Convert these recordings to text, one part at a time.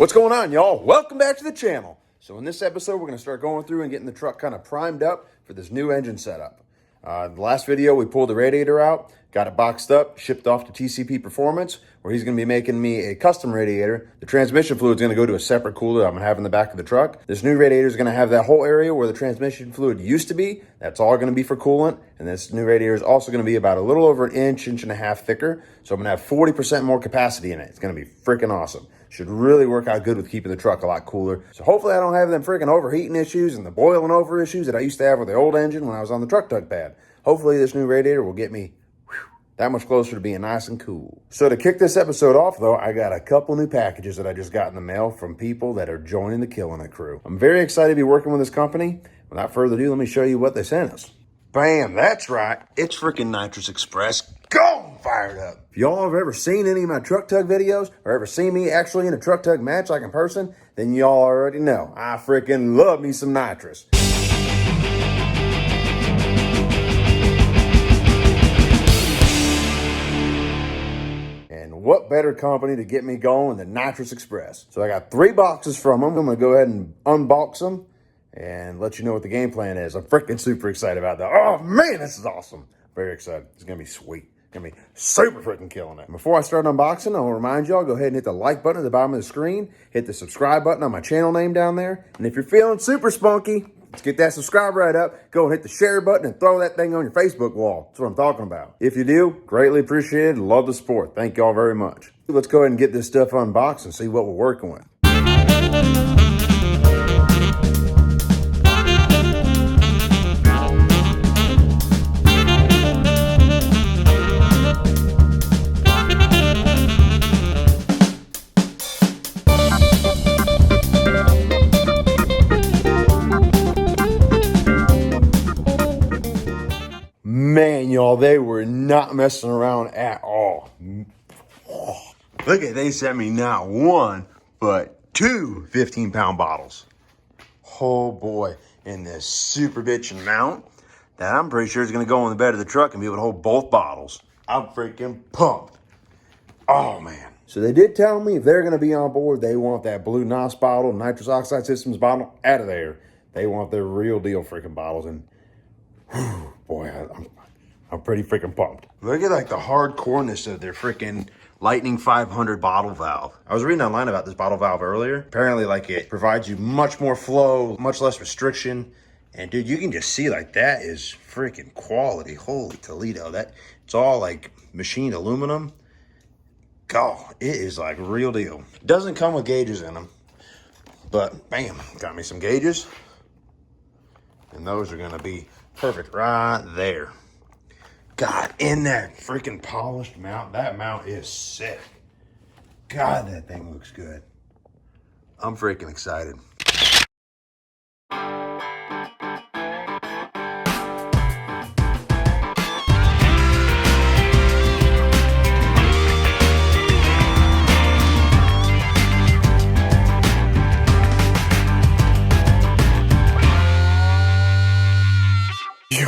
What's going on, y'all? Welcome back to the channel. So in this episode, we're going to start going through and getting the truck kind of primed up for this new engine setup. The last video, we pulled the radiator out, got it boxed up, shipped off to TCP Performance, where he's going to be making me a custom radiator. The transmission fluid is going to go to a separate cooler I'm going to have in the back of the truck. This new radiator is going to have that whole area where the transmission fluid used to be. That's all going to be for coolant. And this new radiator is also going to be about a little over an inch and a half thicker. So I'm going to have 40% more capacity in it. It's going to be freaking awesome. Should really work out good with keeping the truck a lot cooler. So hopefully I don't have them freaking overheating issues and the boiling over issues that I used to have with the old engine when I was on the truck tug pad. Hopefully this new radiator will get me that much closer to being nice and cool. So to kick this episode off though, I got a couple new packages that I just got in the mail from people that are joining the Killin It crew. I'm very excited to be working with this company. Without further ado, let me show you what they sent us. Bam, that's right. It's freaking Nitrous Express. Go! Fired up. If y'all have ever seen any of my truck tug videos or ever seen me actually in a truck tug match like in person, then y'all already know I freaking love me some nitrous. And what better company to get me going than Nitrous Express? So I got 3 boxes from them. I'm going to go ahead and unbox them and let you know what the game plan is. I'm freaking super excited about that. Oh man, this is awesome. Very excited. It's going to be sweet. Gonna be super freaking killing it. Before I start unboxing, I want to remind y'all, go ahead and hit the like button at the bottom of the screen. Hit the subscribe button on my channel name down there. And if you're feeling super spunky, let's get that subscribe right up. Go and hit the share button and throw that thing on your Facebook wall. That's what I'm talking about. If you do, greatly appreciated. Love the support. Thank y'all very much. Let's go ahead and get this stuff unboxed and see what we're working with. Man, y'all, they were not messing around at all. Oh, look at, they sent me not 1, but 2 15-pound bottles. Oh boy, in this super bitchin' mount that I'm pretty sure is gonna go on the bed of the truck and be able to hold both bottles. I'm freaking pumped. Oh man. So they did tell me if they're gonna be on board, they want that blue NOS bottle, nitrous oxide systems bottle out of there. They want their real deal freaking bottles. And whew, boy, I'm pretty freaking pumped. Look at like the hardcoreness of their freaking Lightning 500 bottle valve. I was reading online about this bottle valve earlier. Apparently like it provides you much more flow, much less restriction. And dude, you can just see like that is freaking quality. Holy Toledo. That it's all like machined aluminum. God, it is like real deal. It doesn't come with gauges in them, but bam, got me some gauges. And those are gonna be perfect right there. God, in that freaking polished mount, that mount is sick. God, that thing looks good. I'm freaking excited.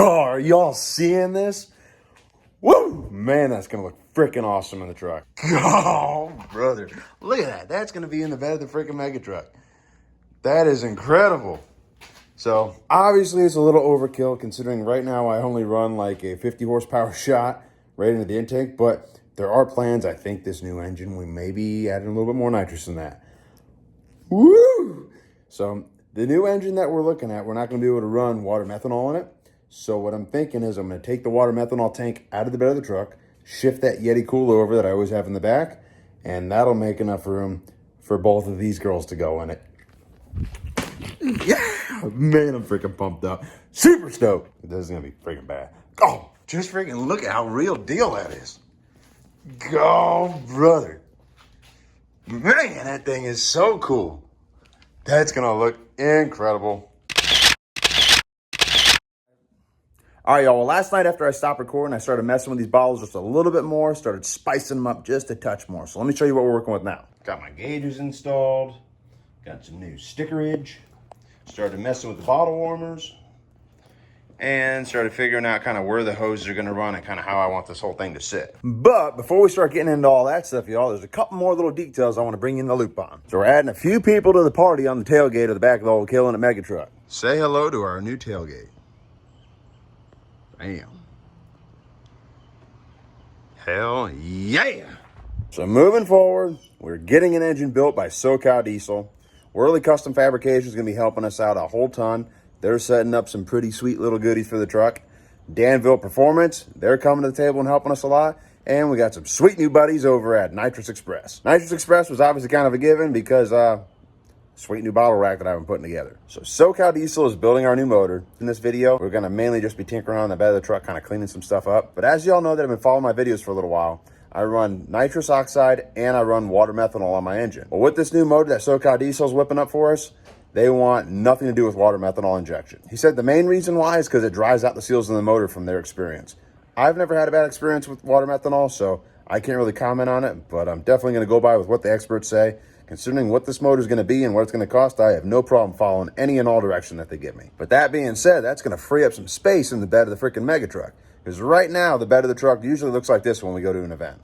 Are y'all seeing this? Woo! Man, that's gonna look freaking awesome in the truck. Oh, brother. Look at that. That's gonna be in the bed of the freaking mega truck. That is incredible. So, obviously it's a little overkill considering right now I only run like a 50 horsepower shot right into the intake, but there are plans. I think this new engine, we may be adding a little bit more nitrous than that. Woo! So, the new engine that we're looking at, we're not gonna be able to run water methanol in it. So what I'm thinking is I'm going to take the water methanol tank out of the bed of the truck, shift that Yeti cooler over that I always have in the back, and that'll make enough room for both of these girls to go in it. Yeah, man, I'm freaking pumped up. Super stoked. This is going to be freaking bad. Oh, just freaking look at how real deal that is. Go, brother. Man, that thing is so cool. That's going to look incredible. All right, y'all, well, last night after I stopped recording, I started messing with these bottles just a little bit more, started spicing them up just a touch more. So let me show you what we're working with now. Got my gauges installed, got some new stickerage, started messing with the bottle warmers, and started figuring out kind of where the hoses are going to run and kind of how I want this whole thing to sit. But before we start getting into all that stuff, y'all, there's a couple more little details I want to bring you in the loop on. So we're adding a few people to the party on the tailgate of the back of the old Killin It mega truck. Say hello to our new tailgate. Bam. Hell yeah. So moving forward, we're getting an engine built by SoCal Diesel. Worley Custom Fabrication is going to be helping us out a whole ton. They're setting up some pretty sweet little goodies for the truck. Danville Performance, they're coming to the table and helping us a lot. And we got some sweet new buddies over at Nitrous Express. Nitrous Express was obviously kind of a given because sweet new bottle rack that I've been putting together. So SoCal Diesel is building our new motor. In this video, we're going to mainly just be tinkering on the bed of the truck, kind of cleaning some stuff up. But as y'all know that have been following my videos for a little while, I run nitrous oxide and I run water methanol on my engine. Well, with this new motor that SoCal Diesel is whipping up for us, they want nothing to do with water methanol injection. He said the main reason why is because it dries out the seals in the motor from their experience. I've never had a bad experience with water methanol, so I can't really comment on it, but I'm definitely going to go by with what the experts say. Considering what this motor is going to be and what it's going to cost, I have no problem following any and all direction that they give me. But that being said, that's going to free up some space in the bed of the freaking mega truck. Because right now, the bed of the truck usually looks like this when we go to an event.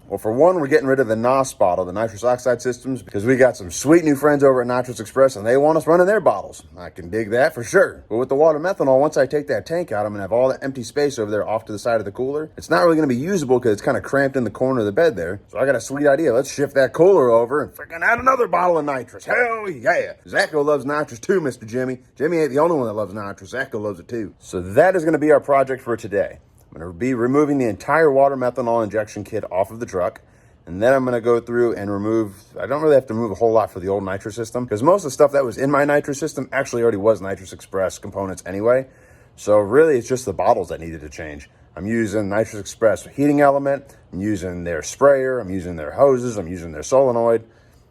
Well, for one, we're getting rid of the NOS bottle, the nitrous oxide systems, because we got some sweet new friends over at Nitrous Express, and they want us running their bottles. I can dig that for sure. But with the water methanol, once I take that tank out, I'm going to have all that empty space over there off to the side of the cooler. It's not really going to be usable because it's kind of cramped in the corner of the bed there. So I got a sweet idea. Let's shift that cooler over and freaking add another bottle of nitrous. Hell yeah. Zacho loves nitrous too, Mr. Jimmy. Jimmy ain't the only one that loves nitrous. Zacho loves it too. So that is going to be our project for today. I'm going to be removing the entire water methanol injection kit off of the truck. And then I'm going to go through and remove, I don't really have to remove a whole lot for the old nitrous system because most of the stuff that was in my nitrous system actually already was Nitrous Express components anyway. So really it's just the bottles that needed to change. I'm using Nitrous Express heating element, I'm using their sprayer, I'm using their hoses, I'm using their solenoid.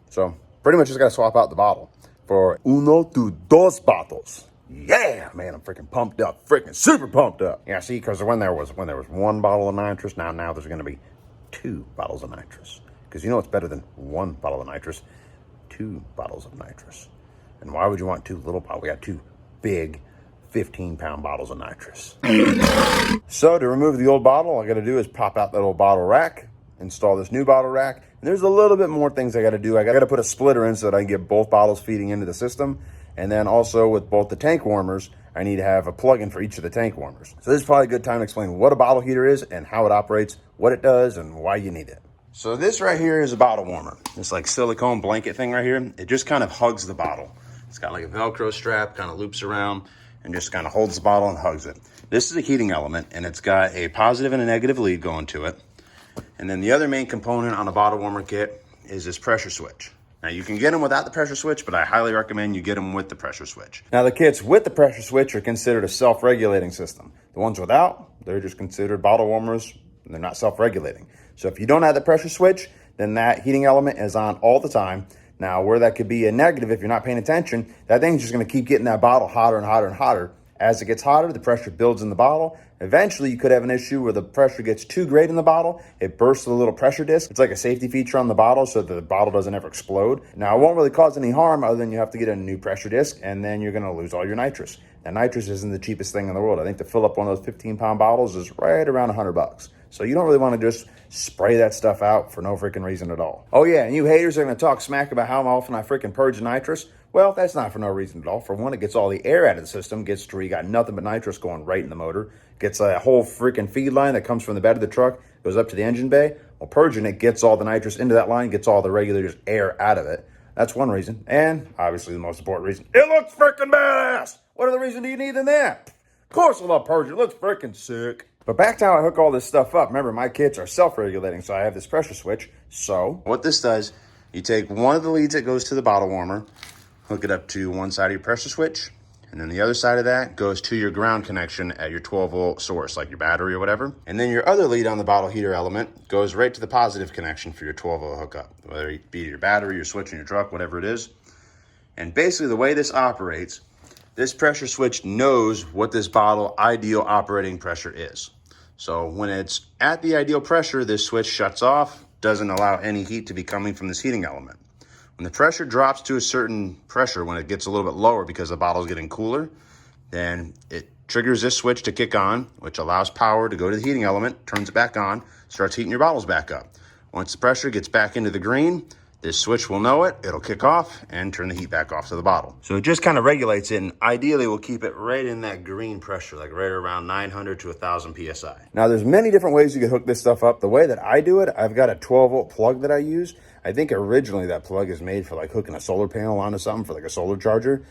So pretty much just got to swap out the bottle for uno to dos bottles. Yeah, man, I'm freaking pumped up, freaking super pumped up. Yeah, see, because when there was one bottle of nitrous, now there's going to be 2 bottles of nitrous. Because you know what's better than 1 bottle of nitrous? 2 bottles of nitrous. And why would you want 2 little bottles? We got 2 big 15-pound bottles of nitrous. So to remove the old bottle, all I got to do is pop out that old bottle rack, install this new bottle rack. And there's a little bit more things I got to do. I got to put a splitter in so that I can get both bottles feeding into the system. And then also with both the tank warmers, I need to have a plug-in for each of the tank warmers. So this is probably a good time to explain what a bottle heater is and how it operates, what it does, and why you need it. So this right here is a bottle warmer. This like silicone blanket thing right here. It just kind of hugs the bottle. It's got like a Velcro strap, kind of loops around and just kind of holds the bottle and hugs it. This is a heating element and it's got a positive and a negative lead going to it. And then the other main component on a bottle warmer kit is this pressure switch. Now, you can get them without the pressure switch, but I highly recommend you get them with the pressure switch. Now, the kits with the pressure switch are considered a self-regulating system. The ones without, they're just considered bottle warmers, and they're not self-regulating. So if you don't have the pressure switch, then that heating element is on all the time. Now, where that could be a negative if you're not paying attention, that thing's just going to keep getting that bottle hotter and hotter and hotter. As it gets hotter, the pressure builds in the bottle. Eventually, you could have an issue where the pressure gets too great in the bottle. It bursts the little pressure disc. It's like a safety feature on the bottle so that the bottle doesn't ever explode. Now, it won't really cause any harm other than you have to get a new pressure disc, and then you're going to lose all your nitrous. Now, nitrous isn't the cheapest thing in the world. I think to fill up one of those 15-pound bottles is right around $100. So you don't really want to just spray that stuff out for no freaking reason at all. Oh, yeah, and you haters are going to talk smack about how often I freaking purge nitrous. Well, that's not for no reason at all. For one, it gets all the air out of the system, gets to where you got nothing but nitrous going right in the motor, gets a whole freaking feed line that comes from the bed of the truck, goes up to the engine bay. Well, purging it gets all the nitrous into that line, gets all the regular just air out of it. That's one reason. And obviously the most important reason, it looks freaking badass. What other reason do you need than that? Of course I love purging. It looks freaking sick. But back to how I hook all this stuff up. Remember, my kits are self-regulating, so I have this pressure switch. So what this does, you take one of the leads that goes to the bottle warmer, hook it up to one side of your pressure switch, and then the other side of that goes to your ground connection at your 12-volt source, like your battery or whatever. And then your other lead on the bottle heater element goes right to the positive connection for your 12-volt hookup, whether it be your battery, your switch in your truck, whatever it is. And basically the way this operates, this pressure switch knows what this bottle ideal operating pressure is. So when it's at the ideal pressure, this switch shuts off, doesn't allow any heat to be coming from this heating element. When the pressure drops to a certain pressure, when it gets a little bit lower because the bottle's getting cooler, then it triggers this switch to kick on, which allows power to go to the heating element, turns it back on, starts heating your bottles back up. Once the pressure gets back into the green, this switch will know it, it'll kick off and turn the heat back off to the bottle. So it just kind of regulates it, and ideally we'll keep it right in that green pressure, like right around 900 to 1000 PSI. Now there's many different ways you can hook this stuff up. The way that I do it, I've got a 12-volt plug that I use. I think originally that plug is made for like hooking a solar panel onto something for like a solar charger.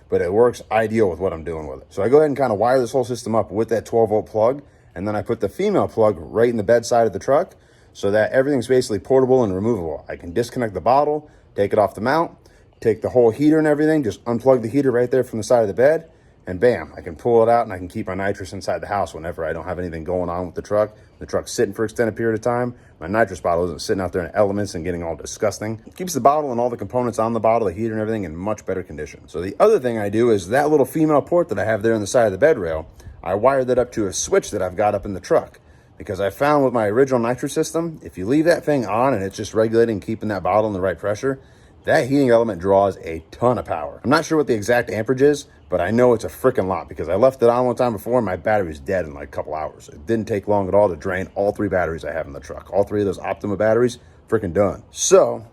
But it works ideal with what I'm doing with it. So I go ahead and kind of wire this whole system up with that 12-volt plug, and then I put the female plug right in the bedside of the truck, so that everything's basically portable and removable. I can disconnect the bottle, take it off the mount, take the whole heater and everything, just unplug the heater right there from the side of the bed, and bam, I can pull it out and I can keep my nitrous inside the house whenever I don't have anything going on with the truck. The truck's sitting for an extended period of time. My nitrous bottle isn't sitting out there in elements and getting all disgusting. It keeps the bottle and all the components on the bottle, the heater and everything, in much better condition. So the other thing I do is that little female port that I have there on the side of the bed rail, I wired that up to a switch that I've got up in the truck. Because I found with my original nitrous system, if you leave that thing on and it's just regulating, keeping that bottle in the right pressure, that heating element draws a ton of power. I'm not sure what the exact amperage is, but I know it's a freaking lot because I left it on one time before and my battery was dead in like a couple hours. It didn't take long at all to drain all 3 batteries I have in the truck. All 3 of those Optima batteries, freaking done. So,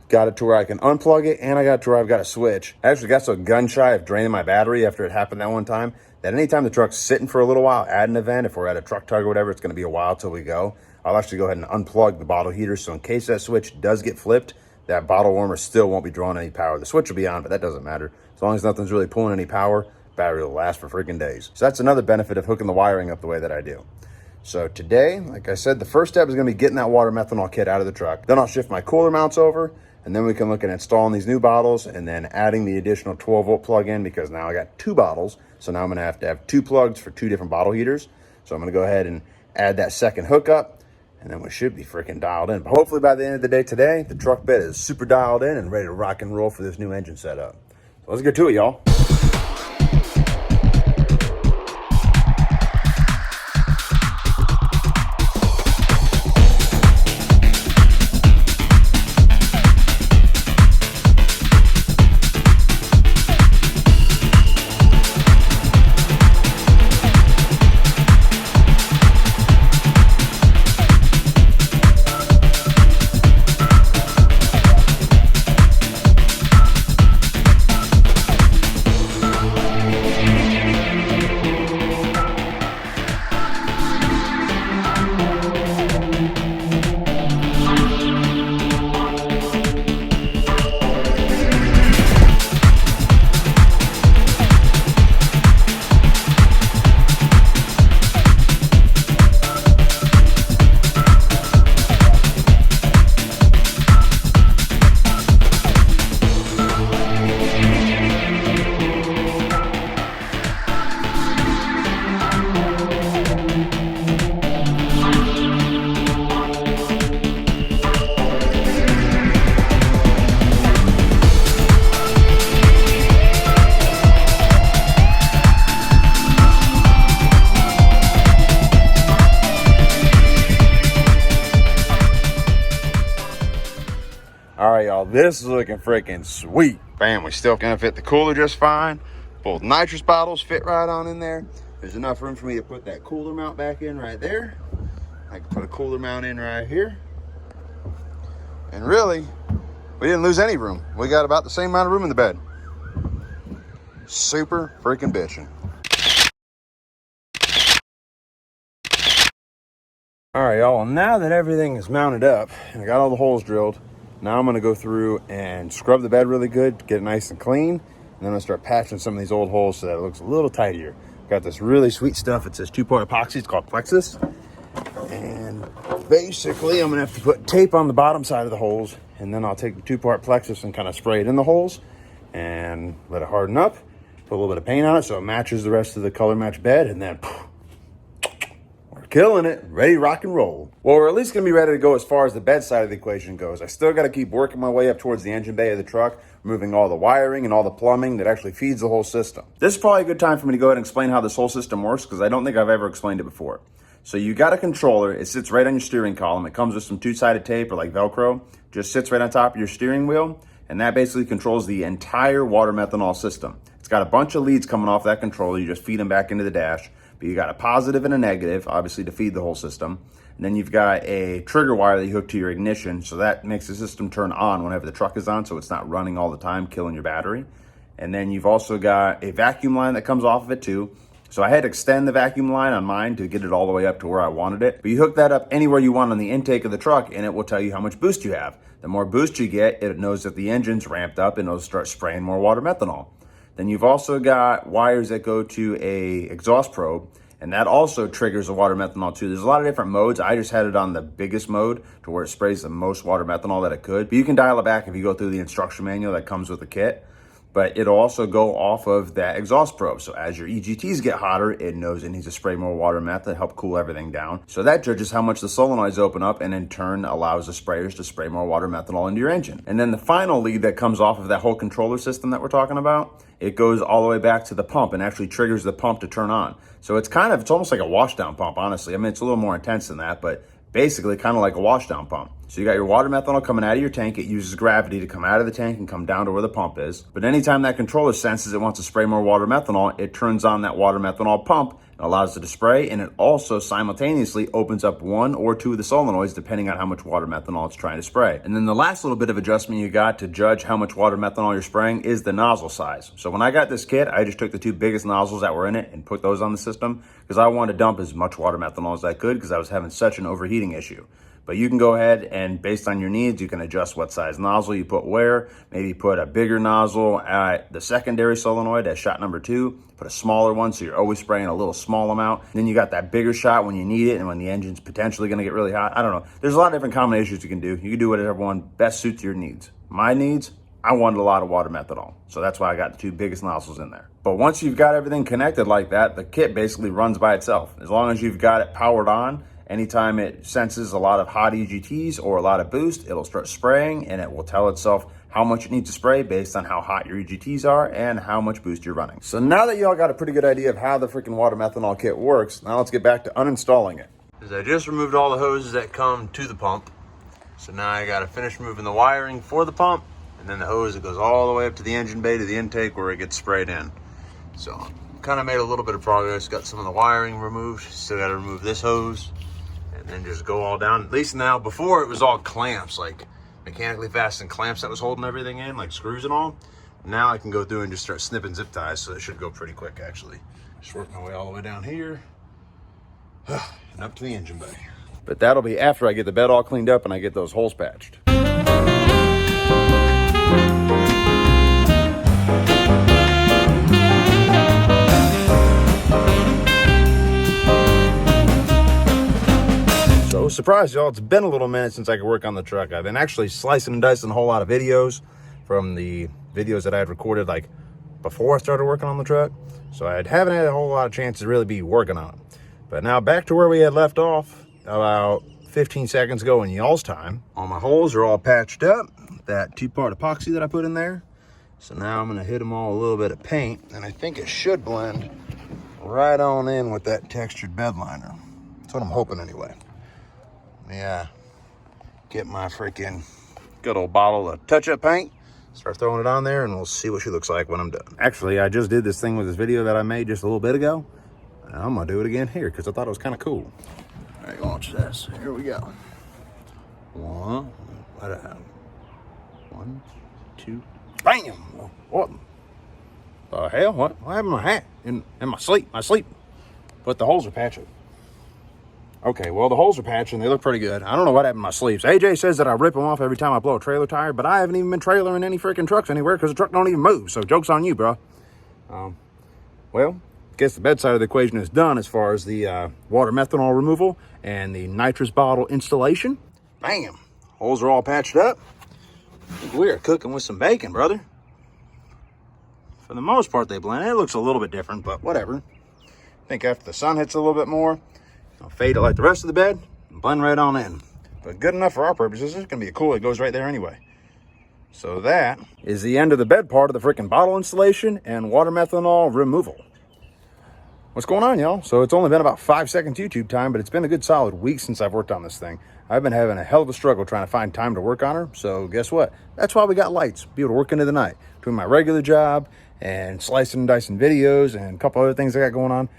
got it to where I can unplug it, and I got it to where I've got a switch. I actually got so gun shy of draining my battery after it happened that one time that anytime the truck's sitting for a little while at an event, if we're at a truck tug or whatever, it's going to be a while till we go. I'll actually go ahead and unplug the bottle heater, so in case that switch does get flipped, that bottle warmer still won't be drawing any power. The switch will be on, but that doesn't matter. As long as nothing's really pulling any power, battery will last for freaking days. So that's another benefit of hooking the wiring up the way that I do. So today, like I said, the first step is going to be getting that water methanol kit out of the truck. Then I'll shift my cooler mounts over, and then we can look at installing these new bottles and then adding the additional 12-volt plug in, because now I got 2 bottles. So now I'm going to have 2 plugs for 2 different bottle heaters. So I'm going to go ahead and add that second hookup, and then we should be freaking dialed in. But hopefully by the end of the day today, the truck bed is super dialed in and ready to rock and roll for this new engine setup. So let's get to it, y'all. All right, y'all, this is looking freaking sweet. Bam, we still gonna fit the cooler just fine. Both nitrous bottles fit right on in there. There's enough room for me to put that cooler mount back in right there. I can put a cooler mount in right here. And really, we didn't lose any room. We got about the same amount of room in the bed. Super freaking bitching. All right, y'all, now that everything is mounted up and I got all the holes drilled, now I'm gonna go through and scrub the bed really good, get it nice and clean, and then I'm gonna start patching some of these old holes so that it looks a little tidier. Got this really sweet stuff. It says 2-part epoxy. It's called Plexus. And basically, I'm gonna have to put tape on the bottom side of the holes, and then I'll take the 2-part Plexus and kind of spray it in the holes and let it harden up. Put a little bit of paint on it so it matches the rest of the color match bed, and then killing it, ready to rock and roll. Well, we're at least gonna be ready to go as far as the bed side of the equation goes. I still gotta keep working my way up towards the engine bay of the truck, removing all the wiring and all the plumbing that actually feeds the whole system. This is probably a good time for me to go ahead and explain how this whole system works, because I don't think I've ever explained it before. So you got a controller, it sits right on your steering column. It comes with some 2-sided tape or like Velcro, just sits right on top of your steering wheel, and that basically controls the entire water methanol system. It's It's got a bunch of leads coming off that controller. You just feed them back into the dash. But you got a positive and a negative, obviously, to feed the whole system. And then you've got a trigger wire that you hook to your ignition, so that makes the system turn on whenever the truck is on, so it's not running all the time, killing your battery. And then you've also got a vacuum line that comes off of it too. So I had to extend the vacuum line on mine to get it all the way up to where I wanted it. But you hook that up anywhere you want on the intake of the truck, and it will tell you how much boost you have. The more boost you get, it knows that the engine's ramped up, and it'll start spraying more water methanol. Then you've also got wires that go to a exhaust probe, and that also triggers the water methanol too. There's a lot of different modes. I just had it on the biggest mode to where it sprays the most water methanol that it could. But you can dial it back if you go through the instruction manual that comes with the kit. But it'll also go off of that exhaust probe. So as your EGTs get hotter, it knows it needs to spray more water meth to help cool everything down. So that judges how much the solenoids open up, and in turn allows the sprayers to spray more water methanol into your engine. And then the final lead that comes off of that whole controller system that we're talking about, it goes all the way back to the pump and actually triggers the pump to turn on. So it's almost like a washdown pump, honestly. I mean, it's a little more intense than that, but basically kind of like a washdown pump. So you got your water methanol coming out of your tank. It uses gravity to come out of the tank and come down to where the pump is. But anytime that controller senses it wants to spray more water methanol, it turns on that water methanol pump and allows it to spray. And it also simultaneously opens up one or two of the solenoids depending on how much water methanol it's trying to spray. And then the last little bit of adjustment you got to judge how much water methanol you're spraying is the nozzle size. So when I got this kit, I just took the two biggest nozzles that were in it and put those on the system because I wanted to dump as much water methanol as I could because I was having such an overheating issue. But you can go ahead and based on your needs, you can adjust what size nozzle you put where. Maybe put a bigger nozzle at the secondary solenoid at shot number 2. Put a smaller one so you're always spraying a little small amount. Then you got that bigger shot when you need it and when the engine's potentially going to get really hot. I don't know. There's a lot of different combinations you can do. You can do whatever one best suits your needs. My needs, I wanted a lot of water methanol. So that's why I got the two biggest nozzles in there. But once you've got everything connected like that, the kit basically runs by itself. As long as you've got it powered on, anytime it senses a lot of hot EGTs or a lot of boost, it'll start spraying and it will tell itself how much it needs to spray based on how hot your EGTs are and how much boost you're running. So now that y'all got a pretty good idea of how the freaking water methanol kit works, now let's get back to uninstalling it. I just removed all the hoses that come to the pump. So now I gotta finish removing the wiring for the pump and then the hose that goes all the way up to the engine bay to the intake where it gets sprayed in. So kind of made a little bit of progress, got some of the wiring removed, still gotta remove this hose. And just go all down. At least now, before it was all clamps, like mechanically fastened clamps that was holding everything in, like screws and all. Now I can go through and just start snipping zip ties, so it should go pretty quick actually. Just work my way all the way down here and up to the engine bay. But that'll be after I get the bed all cleaned up and I get those holes patched. So surprise y'all, it's been a little minute since I could work on the truck. I've been actually slicing and dicing a whole lot of videos from the videos that I had recorded like before I started working on the truck. So I haven't had a whole lot of chance to really be working on it. But now back to where we had left off about 15 seconds ago in y'all's time. All my holes are all patched up. That 2-part epoxy that I put in there. So now I'm gonna hit them all a little bit of paint and I think it should blend right on in with that textured bed liner. That's what I'm hoping anyway. Yeah, get my freaking good old bottle of touch-up paint, start throwing it on there, and we'll see what she looks like when I'm done. Actually, I just did this thing with this video that I made just a little bit ago. And I'm gonna do it again here because I thought it was kind of cool. All right, launch this. Here we go. One, 2, bam! What the hell? What happened to my hat? In my sleep? But the holes are patched. Okay, well, the holes are patched and they look pretty good. I don't know what happened to my sleeves. AJ says that I rip them off every time I blow a trailer tire, but I haven't even been trailering any freaking trucks anywhere because the truck don't even move. So joke's on you, bro. Well, I guess the bedside of the equation is done as far as the water methanol removal and the nitrous bottle installation. Bam! Holes are all patched up. We are cooking with some bacon, brother. For the most part, they blend. It looks a little bit different, but whatever. I think after the sun hits a little bit more, I'll fade it like the rest of the bed and blend right on in. But good enough for our purposes. It's going to be a cool. It goes right there anyway. So that is the end of the bed part of the freaking bottle installation and water methanol removal. What's going on, y'all? So it's only been about 5 seconds YouTube time, but it's been a good solid week since I've worked on this thing. I've been having a hell of a struggle trying to find time to work on her. So guess what? That's why we got lights. Be able to work into the night between my regular job and slicing and dicing videos and a couple other things I got going on,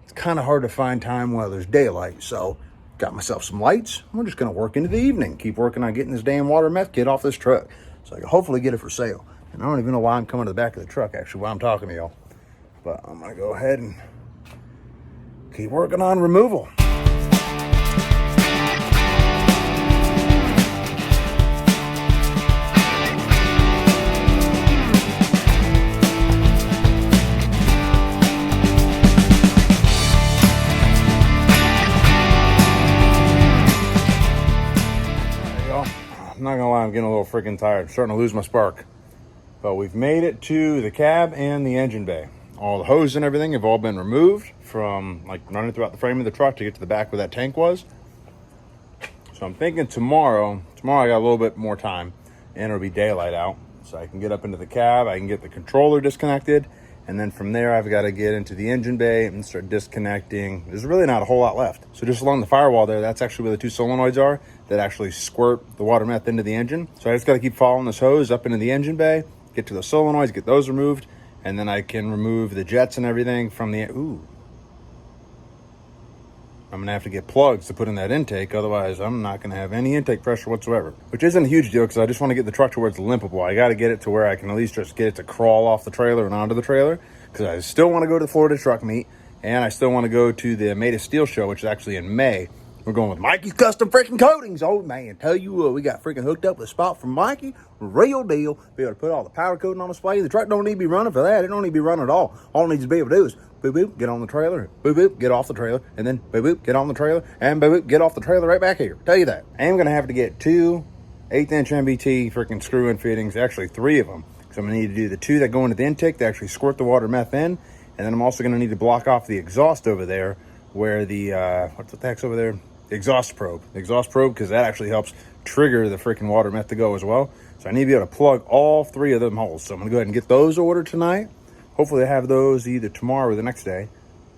it's kind of hard to find time while there's daylight. So got myself some lights. We're just going to work into the evening. Keep working on getting this damn water meth kit off this truck, so I can hopefully get it for sale. And I don't even know why I'm coming to the back of the truck, actually, while I'm talking to y'all. But I'm going to go ahead and keep working on removal. I'm not gonna lie, I'm getting a little freaking tired. I'm starting to lose my spark. But we've made it to the cab and the engine bay. All the hoses and everything have all been removed from like running throughout the frame of the truck to get to the back where that tank was. So I'm thinking tomorrow I got a little bit more time and it'll be daylight out. So I can get up into the cab, I can get the controller disconnected, and then from there I've got to get into the engine bay and start disconnecting. There's really not a whole lot left. So just along the firewall there, that's actually where the two solenoids are that actually squirt the water meth into the engine. So I just got to keep following this hose up into the engine bay, get to the solenoids, get those removed, and then I can remove the jets and everything from the... Ooh. I'm going to have to get plugs to put in that intake, otherwise I'm not going to have any intake pressure whatsoever. Which isn't a huge deal, because I just want to get the truck to where it's limpable. I got to get it to where I can at least just get it to crawl off the trailer and onto the trailer, because I still want to go to the Florida truck meet, and I still want to go to the Made of Steel show, which is actually in May. We're going with Mikey's Custom Freaking Coatings. Oh, man, tell you what, we got freaking hooked up with a spot from Mikey. Real deal. Be able to put all the powder coating on display. The truck don't need to be running for that. It don't need to be running at all. All it needs to be able to do is boop, boop, get on the trailer. Boop, boop, get off the trailer. And then boop, boop, get on the trailer. And boop, boop, get off the trailer right back here. Tell you that. I am going to have to get two 1/8" MBT freaking screw-in fittings. Actually, 3 of them. So I'm going to need to do the 2 that go into the intake to actually squirt the water meth in. And then I'm also going to need to block off the exhaust over there where the, what the heck's over there? The exhaust probe, because that actually helps trigger the freaking water meth to go as well. So I need to be able to plug all 3 of them holes. So I'm gonna go ahead and get those ordered tonight. Hopefully I have those either tomorrow or the next day.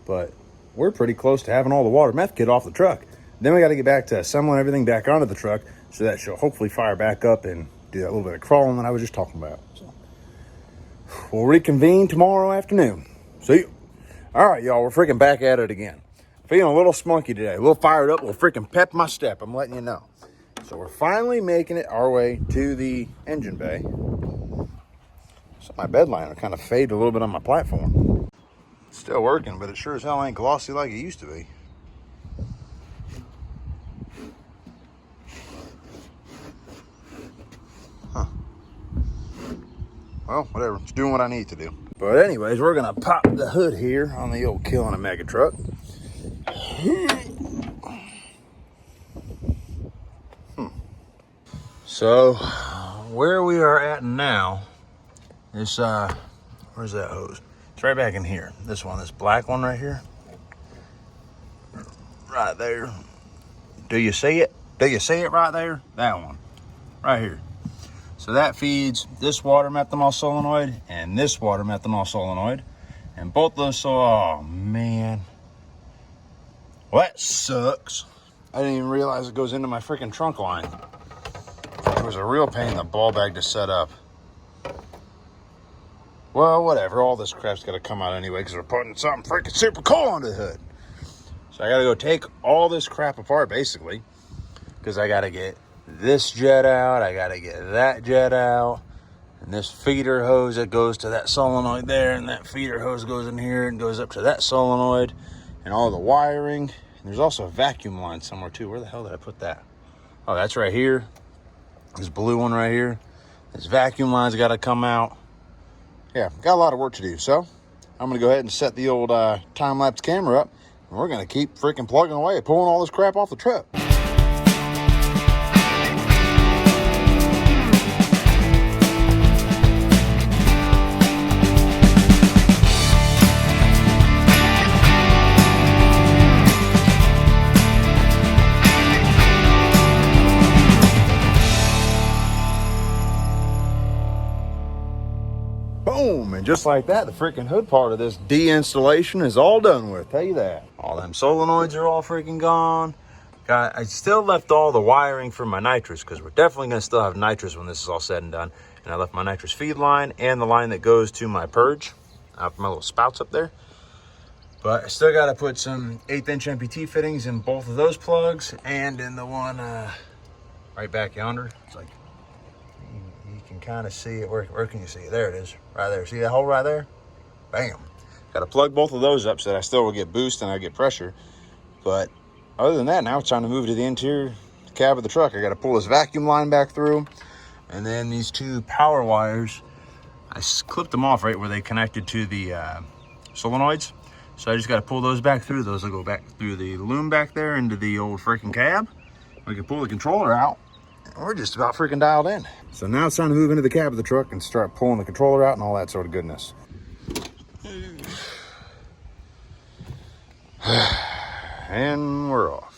But we're pretty close to having all the water meth kit off the truck. Then we got to get back to assembling everything back onto the truck, so that she'll hopefully fire back up and do that little bit of crawling that I was just talking about. So we'll reconvene tomorrow afternoon. See you. All right, y'all, we're freaking back at it again. Feeling a little spunky today, a little fired up, a little freaking pep my step, I'm letting you know. So we're finally making it our way to the engine bay. So my bed liner kind of faded a little bit on my platform. It's still working, but it sure as hell ain't glossy like it used to be. Huh. Well, whatever, it's doing what I need to do. But anyways, we're gonna pop the hood here on the old Killin It mega truck. So where we are at now is where's that hose? It's right back in here. This one, this black one right here. Right there. Do you see it? Do you see it right there? That one. Right here. So that feeds this water methanol solenoid and this water methanol solenoid. And both those, oh man. Well, that sucks. I didn't even realize it goes into my freaking trunk line. It was a real pain in the ball bag to set up. Well, whatever. All this crap's got to come out anyway because we're putting something freaking super cool on the hood. So I got to go take all this crap apart, basically, because I got to get this jet out. I got to get that jet out. And this feeder hose that goes to that solenoid there. And that feeder hose goes in here and goes up to that solenoid. And all the wiring. And there's also a vacuum line somewhere, too. Where the hell did I put that? Oh, that's right here. This blue one right here. This vacuum line's got to come out. Yeah, got a lot of work to do. So I'm going to go ahead and set the old time-lapse camera up. And we're going to keep freaking plugging away, pulling all this crap off the truck. Boom, and just like that, the freaking hood part of this de-installation is all done with, tell you that. All them solenoids are all freaking gone. I still left all the wiring for my nitrous, because we're definitely going to still have nitrous when this is all said and done. And I left my nitrous feed line and the line that goes to my purge out my little spouts up there. But I still got to put some 1/8 inch MPT fittings in both of those plugs and in the one right back yonder. It's like, you can kind of see it. Where can you see it? There it is, right there. See that hole right there? Bam. Got to plug both of those up so that I still will get boost and I get pressure. But other than that, now it's time to move to the interior cab of the truck. I got to pull this vacuum line back through. And then these two power wires, I clipped them off right where they connected to the solenoids. So I just got to pull those back through. Those will go back through the loom back there into the old freaking cab. We can pull the controller out. And we're just about freaking dialed in. So now it's time to move into the cab of the truck and start pulling the controller out and all that sort of goodness. And we're off.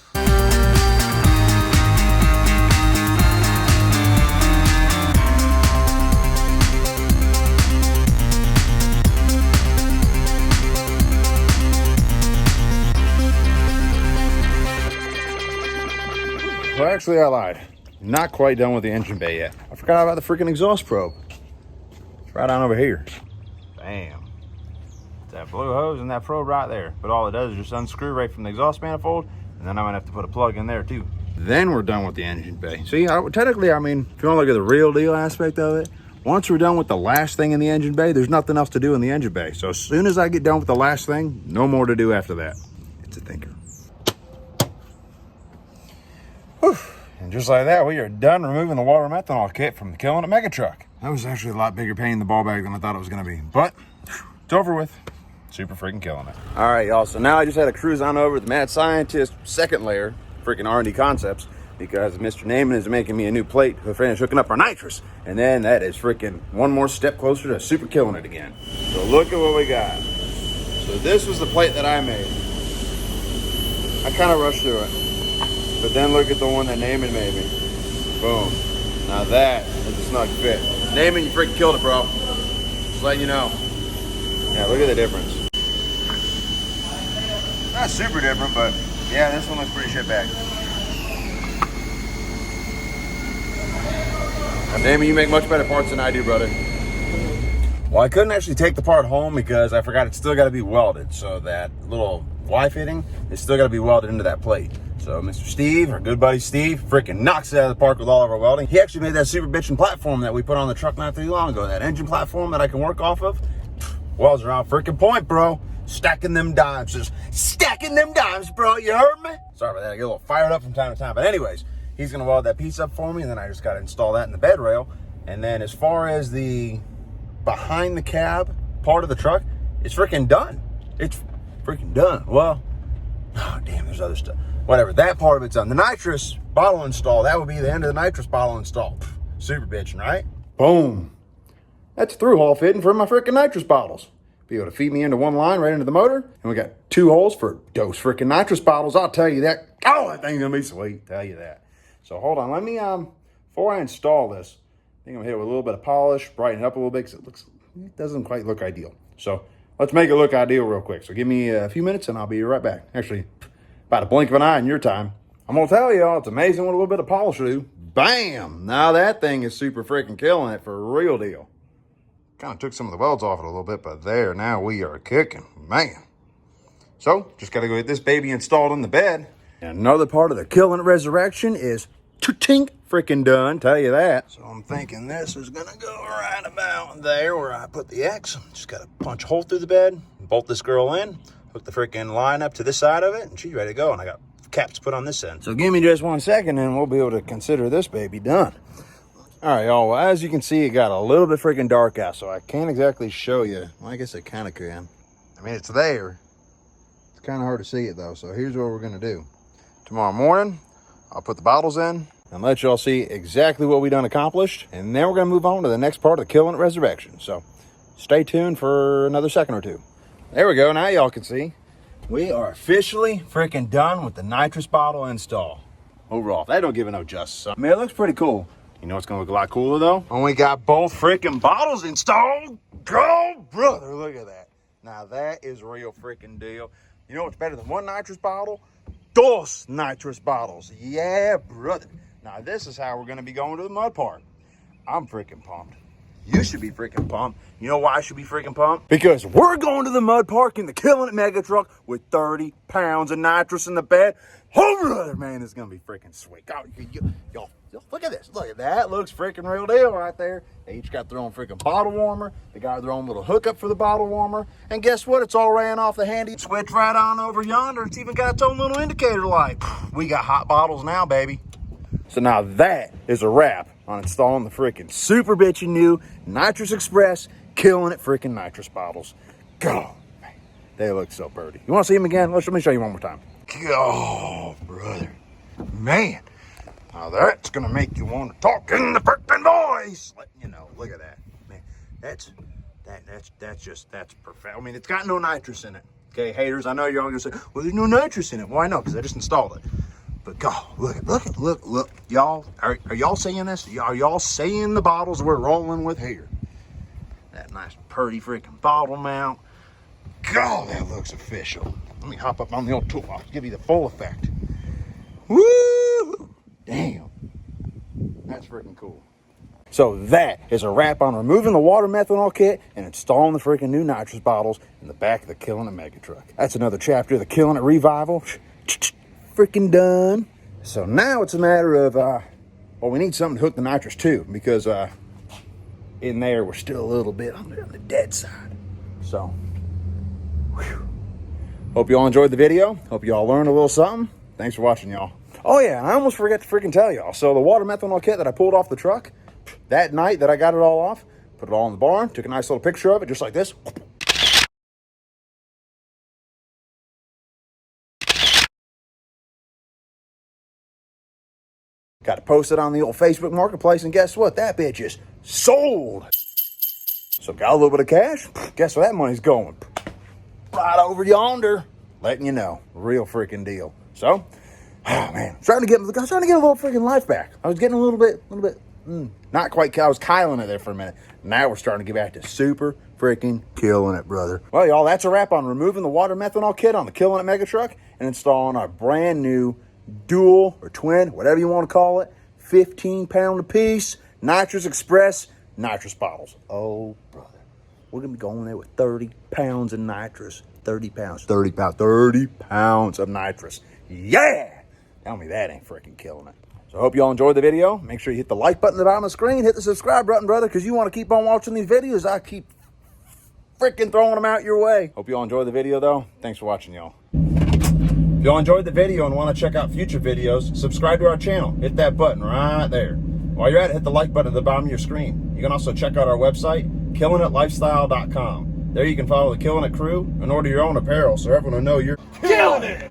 Well, actually, I lied. Not quite done with the engine bay yet. I forgot about the freaking exhaust probe. It's right on over here. Bam. It's that blue hose and that probe right there. But all it does is just unscrew right from the exhaust manifold, and then I'm gonna have to put a plug in there too. Then we're done with the engine bay. See, technically, I mean, if you want to look at the real deal aspect of it, once we're done with the last thing in the engine bay, there's nothing else to do in the engine bay. So as soon as I get done with the last thing, no more to do after that. It's a thinker. Whew. And just like that, we are done removing the water methanol kit from the Killin It mega truck. That was actually a lot bigger pain in the ball bag than I thought it was going to be. But it's over with. Super freaking killing it. All right, y'all. So now I just had to cruise on over to the Mad Scientist second layer, freaking R&D Concepts, because Mr. Naaman is making me a new plate to finish hooking up our nitrous. And then that is freaking one more step closer to super killing it again. So look at what we got. So this was the plate that I made. I kind of rushed through it. But then look at the one that Naaman made me. Boom. Now that is a snug fit. Naaman, you freaking killed it, bro. Just letting you know. Yeah, look at the difference. Not super different, but yeah, this one looks pretty shit bag. Naaman, you make much better parts than I do, brother. Well, I couldn't actually take the part home because I forgot it's still got to be welded. So that little Y fitting is still got to be welded into that plate. So Mr. Steve, our good buddy Steve, freaking knocks it out of the park with all of our welding. He actually made that super bitchin' platform that we put on the truck not too long ago. That engine platform that I can work off of. Welds are on freaking point, bro. Stacking them dimes. Just stacking them dimes, bro. You heard me? Sorry about that. I get a little fired up from time to time. But anyways, he's going to weld that piece up for me. And then I just got to install that in the bed rail. And then as far as the behind the cab part of the truck, it's freaking done. It's freaking done. Well, oh, damn, there's other stuff. Whatever, that part of it's done. The nitrous bottle install, that would be the end of the nitrous bottle install. Super bitchin', right? Boom. That's a through hole fitting for my freaking nitrous bottles. Be able to feed me into one line right into the motor. And we got 2 holes for those freaking nitrous bottles. I'll tell you that. Oh, that thing's gonna be sweet. Tell you that. So hold on, let me, before I install this, I think I'm gonna hit it with a little bit of polish, brighten it up a little bit because it doesn't quite look ideal. So let's make it look ideal real quick. So give me a few minutes and I'll be right back. Actually, about a blink of an eye in your time. I'm gonna tell y'all, it's amazing what a little bit of polish will do. Bam! Now that thing is super freaking killing it for a real deal. Kind of took some of the welds off it a little bit, but there, now we are cooking, man. So, just gotta go get this baby installed in the bed. And another part of the Killin It Resurrection is tink freaking done, tell you that. So I'm thinking this is gonna go right about there where I put the X. Just gotta punch a hole through the bed, bolt this girl in, hook the freaking line up to this side of it, and she's ready to go. And I got caps put on this end. So give me just 1 second and we'll be able to consider this baby done. All right, y'all, well, as you can see, it got a little bit freaking dark out, so I can't exactly show you. Well, I guess I kind of can. I mean, it's there. It's kind of hard to see it, though, so here's what we're going to do. Tomorrow morning, I'll put the bottles in and let y'all see exactly what we done accomplished, and then we're going to move on to the next part of the Killin It Resurrection. So stay tuned for another second or two. There we go. Now y'all can see. We are officially freaking done with the nitrous bottle install. Overall, they don't give it no justice. I mean, it looks pretty cool. You know what's gonna look a lot cooler though? When we got both freaking bottles installed. Go, brother, look at that. Now that is a real freaking deal. You know what's better than one nitrous bottle? Dos nitrous bottles. Yeah, brother. Now this is how we're gonna be going to the mud part. I'm freaking pumped. you should be freaking pumped. You know why I should be freaking pumped? Because we're going to the mud park in the Killin It mega truck with 30 pounds of nitrous in the bed. Oh, brother, man, it's going to be freaking sweet. God, y'all, look at this. Look at that. Looks freaking real deal right there. They each got their own freaking bottle warmer. They got their own little hookup for the bottle warmer. And guess what? It's all ran off the handy switch right on over yonder. It's even got its own little indicator light. We got hot bottles now, baby. So now that is a wrap on installing the freaking super bitchy new Nitrous Express Killin It freaking nitrous bottles. God, man, they look so pretty. You want to see them again? Let me show you one more time. Oh, brother, man, now that's gonna make you want to talk in the freaking voice. Letting you know, look at that, man. That's perfect. I mean, it's got no nitrous in it. Okay, haters, I know you're all gonna say, well, there's no nitrous in it. Well, I know, because I just installed it. But God, look, y'all, are y'all seeing this? Are y'all seeing the bottles we're rolling with here? That nice, pretty freaking bottle mount. God, that looks official. Let me hop up on the old toolbox, give you the full effect. Woo! Damn, that's freaking cool. So that is a wrap on removing the water methanol kit and installing the freaking new nitrous bottles in the back of the Killin It mega truck. That's another chapter of the Killin It revival. Freaking done. So now it's a matter of, well, we need something to hook the nitrous to, because in there we're still a little bit on the dead side. So, whew. Hope you all enjoyed the video. Hope you all learned a little something. Thanks for watching, y'all. Oh yeah, and I almost forgot to freaking tell y'all. So the water methanol kit that I pulled off the truck, that night that I got it all off, put it all in the barn, took a nice little picture of it, just like this. Got to post it on the old Facebook Marketplace, and guess what? That bitch is sold. So got a little bit of cash. Guess where that money's going? Right over yonder. Letting you know, real freaking deal. So, oh man, I was trying to get a little freaking life back. I was getting a little bit, not quite. I was kyling it there for a minute. Now we're starting to get back to super freaking killing it, brother. Well, y'all, that's a wrap on removing the water methanol kit on the Killin It mega truck and installing our brand new dual or twin, whatever you want to call it, 15-pound apiece Nitrous Express nitrous bottles. Oh, brother, we're gonna be going there with 30 pounds of nitrous. 30 pounds of nitrous. Yeah, tell me that ain't freaking killing it. So I hope y'all enjoyed the video. Make sure you hit the like button at the bottom of the screen, hit the subscribe button, brother, because you want to keep on watching these videos. I keep freaking throwing them out your way. Hope you all enjoyed the video, though. Thanks for watching, y'all. If y'all enjoyed the video and want to check out future videos, subscribe to our channel. Hit that button right there. While you're at it, hit the like button at the bottom of your screen. You can also check out our website, KillinItLifestyle.com. There you can follow the Killin It crew and order your own apparel so everyone will know you're killing it.